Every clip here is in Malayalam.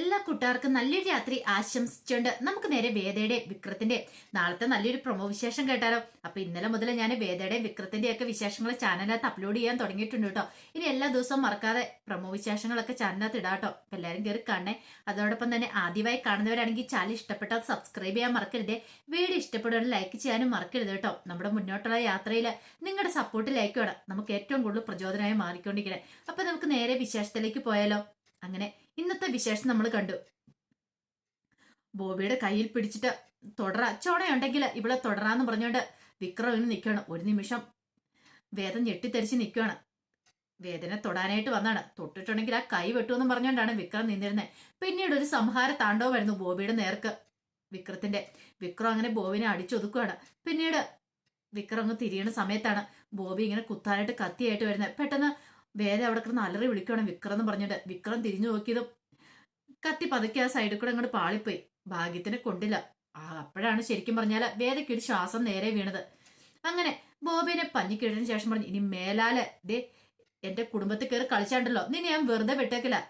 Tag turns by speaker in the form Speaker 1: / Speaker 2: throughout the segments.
Speaker 1: എല്ലാ കൂട്ടുകാർക്കും നല്ലൊരു രാത്രി ആശംസിച്ചുകൊണ്ട് നമുക്ക് നേരെ വേദയുടെ വിക്രത്തിന്റെ നാളത്തെ നല്ലൊരു പ്രൊമോ വിശേഷം കേട്ടാലോ. അപ്പൊ ഇന്നലെ മുതൽ ഞാൻ വേദയുടെ വിക്രത്തിന്റെ ഒക്കെ വിശേഷങ്ങൾ ചാനലിനകത്ത് അപ്ലോഡ് ചെയ്യാൻ തുടങ്ങിയിട്ടുണ്ട് കേട്ടോ. ഇനി എല്ലാ ദിവസവും മറക്കാതെ പ്രൊമോ വിശേഷങ്ങളൊക്കെ ചാനലിനകത്ത് ഇടാട്ടോ. അപ്പൊ എല്ലാവരും കയറി കാണണേ. അതോടൊപ്പം തന്നെ ആദ്യമായി കാണുന്നവരാണെങ്കിൽ ചാനൽ ഇഷ്ടപ്പെട്ടാൽ സബ്സ്ക്രൈബ് ചെയ്യാൻ മറക്കരുതേ. വീഡിയോ ഇഷ്ടപ്പെടുവാനും ലൈക്ക് ചെയ്യാനും മറക്കരുത് കേട്ടോ. നമ്മുടെ മുന്നോട്ടുള്ള യാത്രയിൽ നിങ്ങളുടെ സപ്പോർട്ട് ലൈക്ക് വേണം നമുക്ക് ഏറ്റവും കൂടുതൽ പ്രചോദനമായി മാറിക്കൊണ്ടിരിക്കണേ. അപ്പൊ നമുക്ക് നേരെ വിശേഷത്തിലേക്ക് പോയാലോ. അങ്ങനെ ഇന്നത്തെ വിശേഷം നമ്മൾ കണ്ടു. ബോബിയുടെ കയ്യിൽ പിടിച്ചിട്ട് തുടരാ, ചോണയുണ്ടെങ്കിൽ ഇവിടെ തുടരാന്ന് പറഞ്ഞുകൊണ്ട് വിക്രം ഇന്ന് നിൽക്കുകയാണ്. ഒരു നിമിഷം വേദം ഞെട്ടിത്തെറിച്ച് നിൽക്കുകയാണ്. വേദനെ തൊടാനായിട്ട് വന്നാണ്. തൊട്ടിട്ടുണ്ടെങ്കിൽ ആ കൈ വെട്ടുമെന്നും പറഞ്ഞുകൊണ്ടാണ് വിക്രം നിന്നിരുന്നത്. പിന്നീട് ഒരു സംഹാര താണ്ഡവമായിരുന്നു ബോബിയുടെ നേർക്ക് വിക്രത്തിന്റെ. വിക്രം അങ്ങനെ ബോബിനെ അടിച്ചൊതുക്കുകയാണ്. പിന്നീട് വിക്രം അങ്ങ് തിരിയണ സമയത്താണ് ബോബി ഇങ്ങനെ കുത്താനായിട്ട് കത്തിയായിട്ട് വരുന്നത്. പെട്ടെന്ന് വേദ അവിടെ കിടന്ന് അലറി വിളിക്കണം വിക്രം എന്ന് പറഞ്ഞിട്ട്. വിക്രം തിരിഞ്ഞു നോക്കിയതും കത്തി പതുക്കെ ആ സൈഡിൽ കൂടെ അങ്ങോട്ട് പാളിപ്പോയി. ഭാഗ്യത്തിന് കൊണ്ടില്ല. അപ്പോഴാണ് ശരിക്കും പറഞ്ഞാൽ വേദയ്ക്ക് ഒരു ശ്വാസം നേരെ വീണത്. അങ്ങനെ ബോബിനെ പഞ്ഞിക്കിട്ടതിന് ശേഷം പറഞ്ഞു, ഇനി മേലാല് ദേ എന്റെ കുടുംബത്തിൽ കയറി കളിച്ചാണ്ടല്ലോ, നിന്നെ ഞാൻ വെറുതെ വിട്ടേക്കില്ല,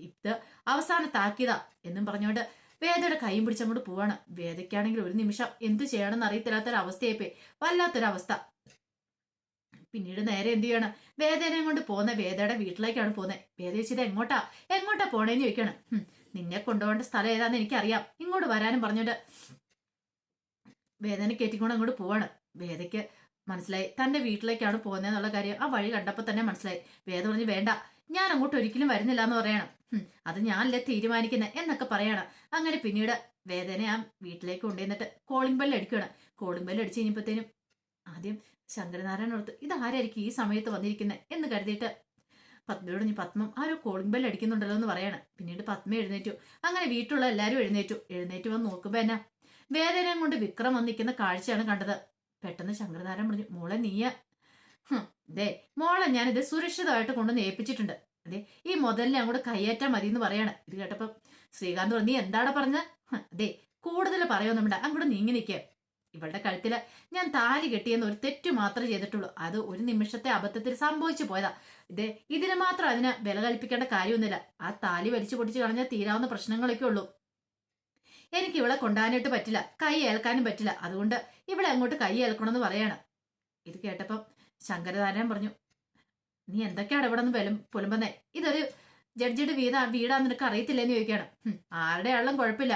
Speaker 1: ഇത് അവസാന താക്കിയതാ എന്നും പറഞ്ഞുകൊണ്ട് വേദയുടെ കൈയും പിടിച്ചങ്ങോട്ട് പോവാണ്. വേദയ്ക്കാണെങ്കിൽ ഒരു നിമിഷം എന്ത് ചെയ്യണമെന്ന് അറിയത്തില്ലാത്തൊരവസ്ഥയായിപ്പോയി. വല്ലാത്തൊരവസ്ഥ. പിന്നീട് നേരെ എന്ത് ചെയ്യണം, വേദനയും കൊണ്ട് പോകുന്ന വേദയുടെ വീട്ടിലേക്കാണ് പോകുന്നത്. വേദ ചോദിച്ചത് എങ്ങോട്ടാ പോണേന്ന് ചോദിക്കണം. നിന്നെ കൊണ്ടുപോകേണ്ട സ്ഥലം ഏതാന്ന് എനിക്കറിയാം, ഇങ്ങോട്ട് വരാനും പറഞ്ഞിട്ട് വേദന കയറ്റിക്കൊണ്ട് അങ്ങോട്ട് പോവാണ്. വേദയ്ക്ക് മനസ്സിലായി തന്റെ വീട്ടിലേക്കാണ് പോകുന്നതെന്നുള്ള കാര്യം ആ വഴി കണ്ടപ്പോൾ തന്നെ മനസ്സിലായി. വേദ പറഞ്ഞു, വേണ്ട, ഞാൻ അങ്ങോട്ട് ഒരിക്കലും വരുന്നില്ല എന്ന് പറയണം. അത് ഞാനല്ലേ തീരുമാനിക്കുന്നത് എന്നൊക്കെ പറയണം. അങ്ങനെ പിന്നീട് വേദനെ ആ വീട്ടിലേക്ക് കൊണ്ടുവന്നിട്ട് കോളിംഗ് ബെല്ല് അടിക്കുകയാണ്. കോളിംഗ് ബെല്ല് അടിച്ചു കഴിഞ്ഞപ്പോഴത്തേനും ആദ്യം ശങ്കരനാരായണൻ ഓർത്ത് ഇതാരായിരിക്കും ഈ സമയത്ത് വന്നിരിക്കുന്നത് എന്ന് കരുതിയിട്ട് പത്മയോട് നീ പത്മം ആരോ കോളിംഗ് ബെല്ല് അടിക്കുന്നുണ്ടല്ലോ എന്ന് പറയണം. പിന്നീട് പത്മ എഴുന്നേറ്റു. അങ്ങനെ വീട്ടിലുള്ള എല്ലാവരും എഴുന്നേറ്റ് വന്ന് നോക്കുമ്പോ എന്നാ വേദനയും കൊണ്ട് വിക്രം വന്ന് നിൽക്കുന്ന കാഴ്ചയാണ് കണ്ടത്. പെട്ടെന്ന് ശങ്കരനാരായണൻ പറഞ്ഞു, മോളെ നീയ ദേ മോളെ ഞാനിത് സുരക്ഷിതമായിട്ട് കൊണ്ടുവന്ന് ഏൽപ്പിച്ചിട്ടുണ്ട്. അതെ ഈ മുതലിനെ അങ്ങോട്ട് കയ്യേറ്റാൻ മതി എന്ന് പറയാണ്. ഇത് കേട്ടപ്പോ ശ്രീകാന്ത് പറഞ്ഞു, നീ എന്താടാ പറഞ്ഞ? അതെ കൂടുതൽ പറയുന്നുണ്ട്, അങ്ങോട്ട് നീങ്ങി നിൽക്കുക. ഇവളുടെ കഴുത്തില് ഞാൻ താലി കെട്ടിയെന്ന് ഒരു തെറ്റു മാത്രമേ ചെയ്തിട്ടുള്ളൂ. അത് ഒരു നിമിഷത്തെ അബദ്ധത്തിൽ സംഭവിച്ചു പോയതാ. ഇതിന് മാത്രം അതിന് വില കൽപ്പിക്കേണ്ട കാര്യമൊന്നുമില്ല. ആ താലി വലിച്ചു പൊടിച്ച് കളഞ്ഞാൽ തീരാവുന്ന പ്രശ്നങ്ങളൊക്കെ ഉള്ളൂ. എനിക്ക് ഇവളെ കൊണ്ടാനായിട്ട് പറ്റില്ല, കൈ ഏൽക്കാനും പറ്റില്ല. അതുകൊണ്ട് ഇവിടെ അങ്ങോട്ട് കൈ ഏൽക്കണമെന്ന് പറയാണ്. ഇത് കേട്ടപ്പം ശങ്കരനാരായണൻ പറഞ്ഞു, നീ എന്തൊക്കെയാണ് ഇവിടെ നിന്ന് പുലമ്പുന്നേ? ഇതൊരു ജഡ്ജിയുടെ വീടാന്ന് നിനക്ക് അറിയത്തില്ലെന്ന് ചോദിക്കുകയാണ്. ആരുടെ ആളും കുഴപ്പമില്ല,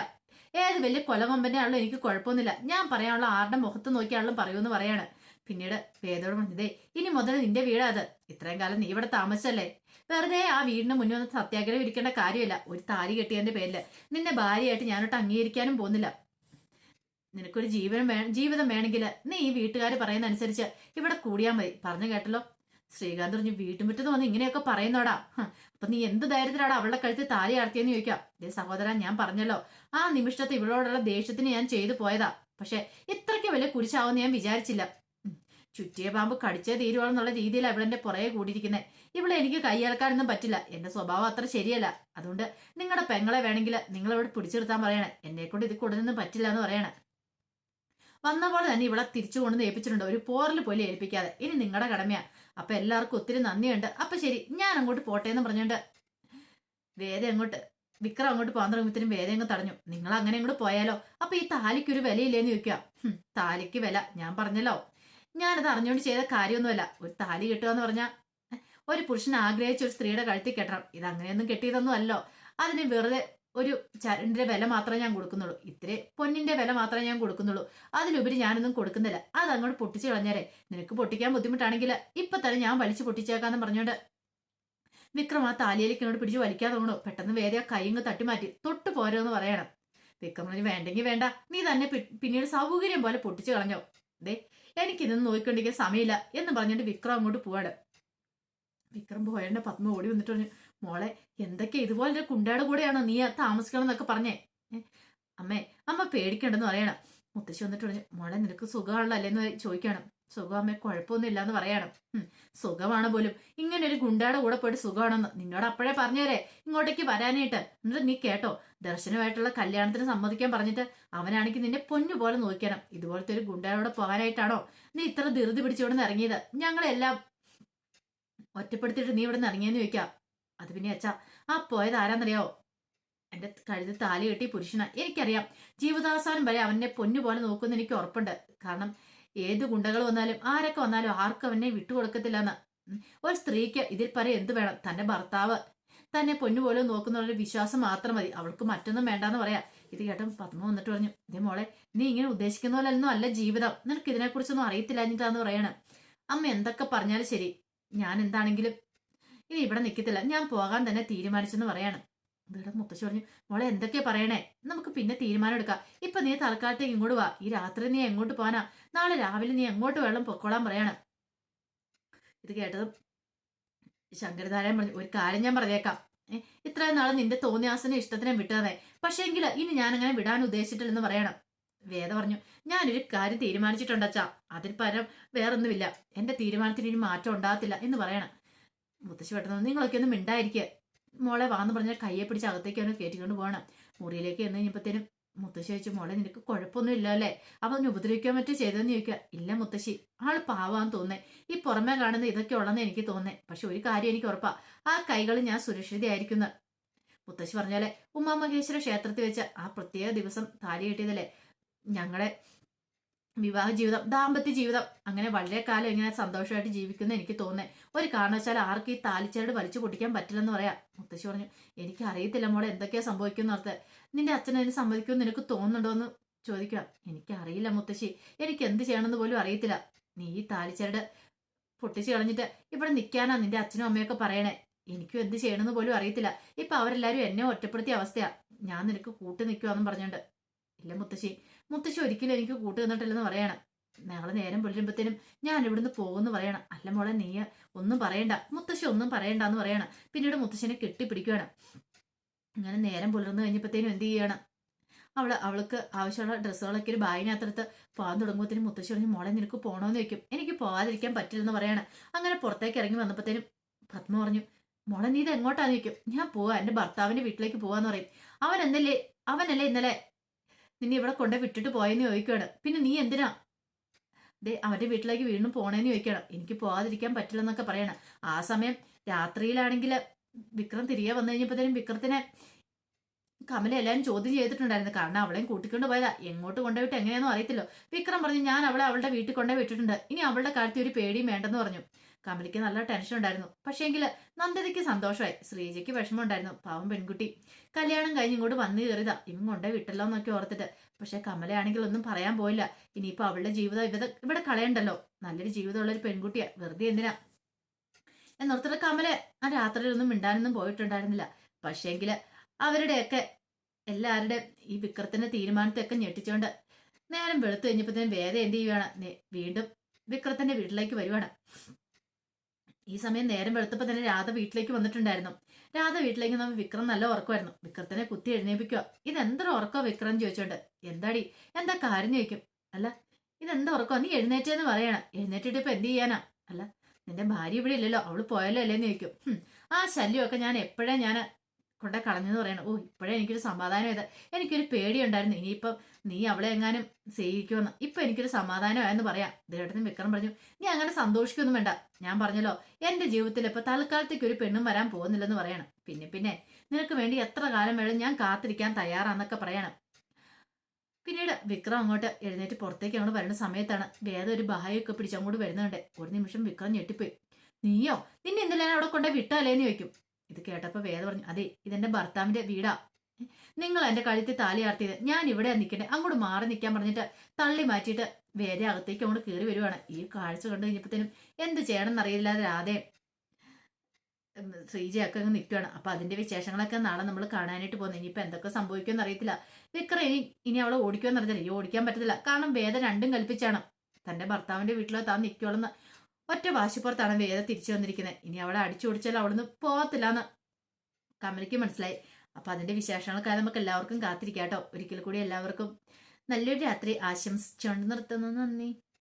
Speaker 1: ഏത് വലിയ കൊലകൊമ്പന്റെ ആളും എനിക്ക് കുഴപ്പമൊന്നുമില്ല, ഞാൻ പറയാനുള്ള ആരുടെ മുഖത്ത് നോക്കിയാളും പറയൂന്ന് പറയാണ്. പിന്നീട് വേദോട് പറഞ്ഞതേ ഇനി മുതൽ നിന്റെ വീടാ അത്. ഇത്രയും കാലം നീ ഇവിടെ താമസിച്ചല്ലേ, വെറുതെ ആ വീടിന് മുന്നിൽ വന്ന് സത്യാഗ്രഹം ഇരിക്കേണ്ട കാര്യമില്ല. ഒരു താലി കെട്ടിയതിന്റെ പേരില് നിന്നെ ഭാര്യയായിട്ട് ഞാനോട്ട് അംഗീകരിക്കാനും പോകുന്നില്ല. നിനക്കൊരു ജീവിതം വേണമെങ്കിൽ നീ ഈ വീട്ടുകാർ പറയുന്ന അനുസരിച്ച് ഇവിടെ കൂടിയാൽ മതി. പറഞ്ഞു കേട്ടല്ലോ. ശ്രീകാന്ത് പറഞ്ഞു, വീട്ടുമുറ്റത്ത് വന്ന് ഇങ്ങനെയൊക്കെ പറയുന്നോടാ, അപ്പൊ നീ എന്ത് ധൈര്യത്തിലാടാ അവളുടെ കഴുത്ത് താലി ആർത്തിയെന്ന് ചോദിക്കാം. സഹോദരൻ, ഞാൻ പറഞ്ഞല്ലോ ആ നിമിഷത്തെ ഇവളോടുള്ള ദേഷ്യത്തിന് ഞാൻ ചെയ്തു പോയതാ. പക്ഷെ ഇത്രയ്ക്ക് വലിയ കുരിശാവുമെന്ന് ഞാൻ വിചാരിച്ചില്ല. ചുറ്റിയ പാമ്പ് കടിച്ചേ തീരുവാണെന്നുള്ള രീതിയിൽ അവളെന്റെ പുറകെ കൂടിയിരിക്കുന്നത്. ഇവിടെ എനിക്ക് കൈയേൽക്കാനൊന്നും പറ്റില്ല, എന്റെ സ്വഭാവം അത്ര ശരിയല്ല. അതുകൊണ്ട് നിങ്ങളുടെ പെങ്ങളെ വേണമെങ്കിൽ നിങ്ങൾ ഇവിടെ പിടിച്ചെടുത്താൻ പറയണേ, എന്നെ കൊണ്ട് ഇത് കൂടുതലൊന്നും പറ്റില്ല എന്ന് പറയണേ. വന്ന പോലെ തന്നെ ഇവിടെ തിരിച്ചു കൊണ്ടുവന്ന് ഏൽപ്പിച്ചിട്ടുണ്ട്, ഒരു പോറൽ പോലും ഏൽപ്പിക്കാതെ. ഇനി നിങ്ങളുടെ കടമയാ. അപ്പൊ എല്ലാവർക്കും ഒത്തിരി നന്ദിയുണ്ട്. അപ്പൊ ശരി, ഞാൻ അങ്ങോട്ട് പോട്ടെ എന്ന് പറഞ്ഞുകൊണ്ട് വിക്രം അങ്ങോട്ട് പോകാൻ തുടങ്ങുമ്പത്തിനും വേദ അങ്ങ് തടഞ്ഞു. നിങ്ങൾ അങ്ങനെ അങ്ങോട്ട് പോയാലോ? അപ്പൊ ഈ താലിക്കൊരു വിലയില്ലേന്ന് ചോദിക്കാം. താലിക്ക് വില ഞാൻ പറഞ്ഞല്ലോ, ഞാനത് അറിഞ്ഞുകൊണ്ട് ചെയ്ത കാര്യമൊന്നുമല്ല. ഒരു താലി കെട്ടുക എന്ന് പറഞ്ഞാൽ ഒരു പുരുഷൻ ആഗ്രഹിച്ച ഒരു സ്ത്രീയുടെ കഴുത്തിൽ കെട്ടണം. ഇത് അങ്ങനെയൊന്നും കെട്ടിയതൊന്നും അല്ലോ. അതിന് വെറുതെ ഒരു ചരടിന്റെ വില മാത്രമേ ഞാൻ കൊടുക്കുന്നുള്ളൂ, ഇത്രേ പൊന്നിന്റെ വില മാത്രമേ ഞാൻ കൊടുക്കുന്നുള്ളൂ. അതിലുപരി ഞാനൊന്നും കൊടുക്കുന്നില്ല. അത് അങ്ങോട്ട് പൊട്ടിച്ചു കളഞ്ഞേരെ. നിനക്ക് പൊട്ടിക്കാൻ ബുദ്ധിമുട്ടാണെങ്കിൽ ഇപ്പൊ തന്നെ ഞാൻ വലിച്ചു പൊട്ടിച്ചേക്കാന്ന് പറഞ്ഞോണ്ട് വിക്രം ആ താലിയിലേക്ക് ഇങ്ങോട്ട് പിടിച്ച് വലിക്കാൻ തോന്നണു. പെട്ടെന്ന് വേദ ആ കൈങ്ങ് തട്ടിമാറ്റി തൊട്ട് പോരോന്ന് പറയണം. വിക്രം പറഞ്ഞു, വേണ്ടെങ്കിൽ വേണ്ട, നീ തന്നെ പിന്നീട് സൗകര്യം പോലെ പൊട്ടിച്ചു കളഞ്ഞോ. എനിക്കിതൊന്നും നോക്കിക്കൊണ്ടിരിക്കാൻ സമയമില്ല എന്ന് പറഞ്ഞിട്ട് വിക്രം അങ്ങോട്ട് പോവാട്. വിക്രം പോയണ്ട പത്മ ഓടി വന്നിട്ട് പറഞ്ഞു, മോളെ എന്തൊക്കെ ഇതുപോലെ കുണ്ടയുടെ കൂടെയാണോ നീ താമസിക്കണം എന്നൊക്കെ പറഞ്ഞേ? അമ്മ പേടിക്കണ്ടെന്ന് പറയണം. മുത്തശ്ശി വന്നിട്ട് പറഞ്ഞു, മോളെ നിനക്ക് സുഖമാണല്ലോ അല്ലേന്ന് ചോദിക്കണം. സുഖം അമ്മ കുഴപ്പമൊന്നും ഇല്ലാന്ന് പറയണം. സുഖമാണ് പോലും, ഇങ്ങനെ ഒരു ഗുണ്ടയുടെ കൂടെ പോയിട്ട് സുഖമാണെന്ന് നിന്നോട് അപ്പോഴേ പറഞ്ഞേരെ ഇങ്ങോട്ടേക്ക് വരാനായിട്ട്. എന്നിട്ട് നീ കേട്ടോ, ദർശനമായിട്ടുള്ള കല്യാണത്തിന് സമ്മതിക്കാൻ പറഞ്ഞിട്ട് അവനാണെങ്കിൽ നിന്നെ പൊന്നു പോലെ നോക്കണം. ഇതുപോലത്തെ ഒരു ഗുണ്ടയോടെ പോകാനായിട്ടാണോ നീ ഇത്ര ധൃതി പിടിച്ചുകൊണ്ട് ഇറങ്ങിയത്? ഞങ്ങളെല്ലാം ഒറ്റപ്പെടുത്തിയിട്ട് നീ ഇവിടെ നിന്ന് ഇറങ്ങിയെന്ന് ചോദിക്കാം. അത് പിന്നെ അച്ഛാ, ആ പോയത് ആരാന്നറിയാവോ? എന്റെ കഴുത്തിൽ താലി കെട്ടി പുരുഷനാ. എനിക്കറിയാം ജീവിതാവസാനം വരെ അവനെ പൊന്നുപോലെ നോക്കുമെന്ന് എനിക്ക് ഉറപ്പുണ്ട്. കാരണം ഏത് ഗുണ്ടകൾ വന്നാലും ആരൊക്കെ വന്നാലും ആർക്കും അവനെ വിട്ടുകൊടുക്കത്തില്ലെന്ന്. ഒരു സ്ത്രീക്ക് ഇതിൽ പരം എന്ത് വേണം? തന്റെ ഭർത്താവ് തന്നെ പൊന്നുപോലെ നോക്കുന്ന ഒരു വിശ്വാസം മാത്രം മതി. അവൾക്ക് മറ്റൊന്നും വേണ്ടാന്ന് പറയാം. ഇത് കേട്ടൻ പത്മ വന്നിട്ട് പറഞ്ഞു, ഇതേ മോളെ, നീ ഇങ്ങനെ ഉദ്ദേശിക്കുന്ന പോലൊന്നും അല്ല ജീവിതം. നിനക്ക് ഇതിനെക്കുറിച്ചൊന്നും അറിയത്തില്ലാഞ്ഞിട്ടാന്ന് പറയാണ്. അമ്മ എന്തൊക്കെ പറഞ്ഞാലും ശരി, ഞാൻ എന്താണെങ്കിലും ഇനി ഇവിടെ നിൽക്കത്തില്ല. ഞാൻ പോകാൻ തന്നെ തീരുമാനിച്ചെന്ന് പറയാണ്. ഇവിടെ മുത്തശ്ശി പറഞ്ഞു, മോളെ എന്തൊക്കെയാ പറയണേ? നമുക്ക് പിന്നെ തീരുമാനം എടുക്കാം. ഇപ്പൊ നീ തൽക്കാലത്തേക്ക് ഇങ്ങോട്ട് വാ. ഈ രാത്രി നീ എങ്ങോട്ട് പോകാനാ? നാളെ രാവിലെ നീ എങ്ങോട്ട് വേണം പൊക്കോളാൻ പറയാണ്. ഇത് കേട്ടതും ശങ്കരനാരായൺ പറഞ്ഞു, ഒരു കാര്യം ഞാൻ പറഞ്ഞേക്കാം. ഇത്രയും നാളെ നിന്റെ തോന്നിയാസന ഇഷ്ടത്തിനെ വിട്ടതേ. പക്ഷേ എങ്കിൽ ഇനി ഞാൻ അങ്ങനെ വിടാൻ ഉദ്ദേശിച്ചിട്ടില്ലെന്ന് പറയണം. വേദ പറഞ്ഞു, ഞാനൊരു കാര്യം തീരുമാനിച്ചിട്ടുണ്ട് അച്ഛാ. അതിൽ പരം വേറൊന്നുമില്ല. എന്റെ തീരുമാനത്തിന് ഇനി മാറ്റം ഉണ്ടാകത്തില്ല എന്ന് പറയണം. മുത്തശ്ശി പെട്ടെന്ന്, നിങ്ങളൊക്കെ ഒന്നും മിണ്ടായിരിക്കുക. മോളെ വാന്ന് പറഞ്ഞാൽ കയ്യെ പിടിച്ച് അകത്തേക്ക് അവനെ കയറ്റിക്കൊണ്ട് പോകണം. മുറിയിലേക്ക് എന്ന് കഴിഞ്ഞപ്പോഴത്തേനും മുത്തശ്ശി ചോദിച്ചു, മോളെ നിനക്ക് കുഴപ്പമൊന്നും ഇല്ല അല്ലേ? അവൻ ഉപദ്രവിക്കാൻ പറ്റും ചെയ്തെന്ന് ചോദിക്കുക. ഇല്ല മുത്തശ്ശി, ആള് പാവാന്ന് തോന്നേ. ഈ പുറമെ കാണുന്ന ഇതൊക്കെ ഉള്ളെന്ന് എനിക്ക് തോന്നേ. പക്ഷെ ഒരു കാര്യം എനിക്ക് ഉറപ്പാ, ആ കൈകൾ ഞാൻ സുരക്ഷിതയായിരിക്കുന്ന. മുത്തശ്ശി പറഞ്ഞാലേ ഉമാമഹേശ്വര ക്ഷേത്രത്തിൽ വെച്ച് ആ പ്രത്യേക ദിവസം താലി കെട്ടിയതല്ലേ ഞങ്ങളുടെ വിവാഹ ജീവിതം, ദാമ്പത്യ ജീവിതം അങ്ങനെ വളരെ കാലം ഇങ്ങനെ സന്തോഷമായിട്ട് ജീവിക്കുന്ന എനിക്ക് തോന്നേ. ഒരു കാരണവശാൽ ആർക്ക് ഈ താലിച്ചരട് വലിച്ചു പൊട്ടിക്കാൻ പറ്റില്ലെന്ന് പറയാം. മുത്തശ്ശി പറഞ്ഞു, എനിക്ക് അറിയത്തില്ല മോളെ എന്തൊക്കെയാ സംഭവിക്കുന്ന ഓർത്ത്. നിന്റെ അച്ഛൻ അതിന് സമ്മതിക്കുമെന്ന് നിനക്ക് തോന്നുന്നുണ്ടോ എന്ന് ചോദിക്കുക. എനിക്കറിയില്ല മുത്തശ്ശി, എനിക്ക് എന്ത് ചെയ്യണമെന്ന് പോലും അറിയത്തില്ല. നീ ഈ താലിച്ചരട് പൊട്ടിച്ച് കളഞ്ഞിട്ട് ഇവിടെ നിൽക്കാനാ നിന്റെ അച്ഛനും അമ്മയൊക്കെ പറയണേ. എനിക്കും എന്ത് ചെയ്യണമെന്ന് പോലും അറിയത്തില്ല. ഇപ്പൊ അവരെല്ലാരും എന്നെ ഒറ്റപ്പെടുത്തിയ അവസ്ഥയാ. ഞാൻ നിനക്ക് കൂട്ട് നിൽക്കുവാന്നും പറഞ്ഞോണ്ട്. ഇല്ല മുത്തശ്ശി, മുത്തശ്ശി ഒരിക്കലും എനിക്ക് കൂട്ട് നിന്നിട്ടില്ലെന്ന് പറയണം. നാളെ നേരം പുലരുമ്പത്തേനും ഞാൻ ഇവിടുന്ന് പോകുന്നു പറയണം. അല്ല മോളെ, നീ ഒന്നും പറയണ്ട, മുത്തശ്ശി ഒന്നും പറയണ്ടെന്ന് പറയണം. പിന്നീട് മുത്തശ്ശിനെ കെട്ടിപ്പിടിക്കുകയാണ്. അങ്ങനെ നേരം പുലർന്നു കഴിഞ്ഞപ്പോഴത്തേനും എന്ത് ചെയ്യണം, അവൾക്ക് ആവശ്യമുള്ള ഡ്രസ്സുകളൊക്കെ ഒരു ബാഗിനകത്തെടുത്ത് പോകാൻ തുടങ്ങുമ്പോഴത്തേനും മുത്തശ്ശി പറഞ്ഞു, മോളെ നിനക്ക് പോകണമെന്ന് വെക്കും. എനിക്ക് പോകാതിരിക്കാൻ പറ്റില്ലെന്ന് പറയണം. അങ്ങനെ പുറത്തേക്ക് ഇറങ്ങി വന്നപ്പോഴത്തേനും പത്മ പറഞ്ഞു, മോളെ നീ ഇത് എങ്ങോട്ടാന്ന് ചോദിക്കും. ഞാൻ പോവാ, എന്റെ ഭർത്താവിന്റെ വീട്ടിലേക്ക് പോവാന്ന് പറയും. അവനല്ലേ ഇന്നലെ നിന്നെ ഇവിടെ കൊണ്ട് വിട്ടിട്ട് പോയെന്ന് ചോദിക്കുകയാണ്. പിന്നെ നീ എന്തിനാ അവന്റെ വീട്ടിലേക്ക് വീണ്ടും പോണേന്ന് ചോദിക്കണം. എനിക്ക് പോകാതിരിക്കാൻ പറ്റില്ലെന്നൊക്കെ പറയണം. ആ സമയം രാത്രിയിലാണെങ്കിൽ വിക്രം തിരികെ വന്നു കഴിഞ്ഞപ്പോഴത്തേനും വിക്രത്തിനെ കമല എല്ലാവരും ചോദ്യം ചെയ്തിട്ടുണ്ടായിരുന്നു. കാരണം അവളെയും കൂട്ടിക്കൊണ്ട് പോയതാ. എങ്ങോട്ട് കൊണ്ടുപോയിട്ട് എങ്ങനെയാണെന്നും അറിയത്തില്ലോ. വിക്രം പറഞ്ഞു, ഞാൻ അവളുടെ വീട്ടിൽ കൊണ്ടുപോയി വിട്ടിട്ടുണ്ട്. ഇനി അവളുടെ കാര്യത്തിൽ ഒരു പേടിയും വേണ്ടെന്ന് പറഞ്ഞു. കമലയ്ക്ക് നല്ല ടെൻഷൻ ഉണ്ടായിരുന്നു. പക്ഷേങ്കിൽ നന്ദിതയ്ക്ക് സന്തോഷമായി. ശ്രീജയ്ക്ക് വിഷമം ഉണ്ടായിരുന്നു. പാവം പെൺകുട്ടി കല്യാണം കഴിഞ്ഞ് ഇങ്ങോട്ട് വന്നു കയറിയതാ. ഇവൻ കൊണ്ടുപോയി വിട്ടല്ലോ എന്നൊക്കെ ഓർത്തിട്ട്. പക്ഷെ കമലയാണെങ്കിൽ ഒന്നും പറയാൻ പോയില്ല. ഇനിയിപ്പോ അവളുടെ ജീവിതം ഇവിടെ കളയണ്ടല്ലോ. നല്ലൊരു ജീവിതമുള്ള ഒരു പെൺകുട്ടിയാ, വെറുതെ എന്തിനാ എന്നോർത്തിട്ട് കമല ആ രാത്രിയിലൊന്നും മിണ്ടാനൊന്നും പോയിട്ടുണ്ടായിരുന്നില്ല. പക്ഷേങ്കില് അവരുടെയൊക്കെ എല്ലാവരുടെ ഈ വിക്രത്തിന്റെ തീരുമാനത്തെയൊക്കെ ഞെട്ടിച്ചോണ്ട് നേരം വെളുത്തു കഴിഞ്ഞപ്പോഴത്തേനും വേദ എന്ത് ചെയ്യുവാണ്, വീണ്ടും വിക്രത്തിന്റെ വീട്ടിലേക്ക് വരുവാണ്. ഈ സമയം നേരം വെളുത്തപ്പോ തന്നെ രാധ വീട്ടിലേക്ക് വന്നിട്ടുണ്ടായിരുന്നു. രാധ വീട്ടിലേക്ക് നമ്മൾ വിക്രം നല്ല ഉറക്കമായിരുന്നു. വിക്രത്തിനെ കുത്തി എഴുന്നേപ്പിക്കുക. ഇതെന്തൊരു ഉറക്കോ വിക്രം ചോദിച്ചോണ്ട്. എന്താടി എന്താ കാര്യം ചോദിക്കും. അല്ല ഇതെന്താ ഉറക്കോ, നീ എഴുന്നേറ്റേന്ന് പറയണം. എഴുന്നേറ്റിട്ട് ഇപ്പൊ എന്ത് ചെയ്യാനാ? അല്ല നിന്റെ ഭാര്യ ഇവിടെ ഇല്ലല്ലോ, അവള് പോയല്ലോ അല്ലേന്ന് ചോദിക്കും. ആ ശല്യമൊക്കെ ഞാൻ എപ്പോഴേ ഞാൻ കൊണ്ട കളഞ്ഞെന്ന് പറയണം. ഓ ഇപ്പോഴേ എനിക്കൊരു സമാധാനം ചെയ്ത്, എനിക്കൊരു പേടിയുണ്ടായിരുന്നു ഇനിയിപ്പം നീ അവളെ എങ്ങാനും സ്നേഹിക്കുമെന്ന്. ഇപ്പൊ എനിക്കൊരു സമാധാനമായെന്ന് പറയാം. ദേഹത്തിന് വിക്രം പറഞ്ഞു, നീ അങ്ങനെ സന്തോഷിക്കൊന്നും വേണ്ട. ഞാൻ പറഞ്ഞല്ലോ എന്റെ ജീവിതത്തിൽ ഇപ്പൊ തൽക്കാലത്തേക്ക് ഒരു പെണ്ണും വരാൻ പോകുന്നില്ലെന്ന് പറയണം. പിന്നെ നിനക്ക് വേണ്ടി എത്ര കാലം വേണം ഞാൻ കാത്തിരിക്കാൻ തയ്യാറാന്നൊക്കെ പറയണം. പിന്നീട് വിക്രം അങ്ങോട്ട് എഴുന്നേറ്റ് പുറത്തേക്ക് അങ്ങോട്ട് വരുന്ന സമയത്താണ് വേദ ഒരു ബായൊക്കെ പിടിച്ച് അങ്ങോട്ട് വരുന്നുണ്ട്. ഒരു നിമിഷം വിക്രം ഞെട്ടിപ്പോയി. നീയോ, നിന്നെ എന്തെല്ലാം അവിടെ കൊണ്ടേ വിട്ടാലേന്ന് ചോദിക്കും. ഇത് കേട്ടപ്പോ വേദ പറഞ്ഞു, അതെ ഇതെന്റെ ഭർത്താവിന്റെ വീടാ. നിങ്ങൾ എന്റെ കഴുത്തിൽ താലി ആർത്തിയത്, ഞാൻ ഇവിടെ നിൽക്കണ്ടേ, അങ്ങോട്ട് മാറി നിൽക്കാൻ പറഞ്ഞിട്ട് തള്ളി മാറ്റിയിട്ട് വേദ അകത്തേക്ക് അങ്ങോട്ട് കയറി വരുവാണ്. ഈ കാഴ്ച കണ്ടു കഴിഞ്ഞപ്പോഴത്തേനും എന്ത് ചെയ്യണം എന്നറിയില്ലാതെ രാധയും ശ്രീജയൊക്കെ അങ്ങ് നിൽക്കുകയാണ്. അപ്പൊ അതിന്റെ വിശേഷങ്ങളൊക്കെ നാളെ നമ്മൾ കാണാനായിട്ട് പോകുന്നത്. ഇനിയിപ്പോ എന്തൊക്കെ സംഭവിക്കുമെന്ന് അറിയത്തില്ല. വിക്രം ഇനി അവളെ ഓടിക്കുമെന്ന് അറിയത്തില്ല. ഈ ഓടിക്കാൻ പറ്റത്തില്ല. കാരണം വേദ രണ്ടും കൽപ്പിച്ചാണ്. തന്റെ ഭർത്താവിന്റെ വീട്ടിലോ താൻ നിൽക്കുവോളെന്ന് ഒറ്റ വാശിപ്പുറത്താണ് വേദ തിരിച്ചു വന്നിരിക്കുന്നത്. ഇനി അവളെ അടിച്ചോടിച്ചാൽ അവിടുന്ന് പോകത്തില്ല എന്ന് കമലയ്ക്ക് മനസ്സിലായി. അപ്പൊ അതിന്റെ വിശേഷങ്ങൾക്കായി നമുക്ക് എല്ലാവർക്കും കാത്തിരിക്കാട്ടോ. ഒരിക്കൽ കൂടി എല്ലാവർക്കും നല്ലൊരു രാത്രി ആശംസിച്ചുകൊണ്ട് നിർത്തുന്നു. നന്ദി.